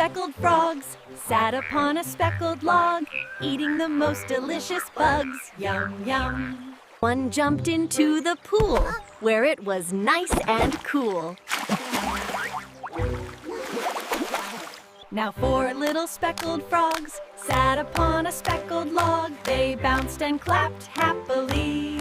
speckled frogs sat upon a speckled log, eating the most delicious bugs. Yum, yum. One jumped into the pool, where it was nice and cool. Now 4 little speckled frogs sat upon a speckled log. They bounced and clapped happily.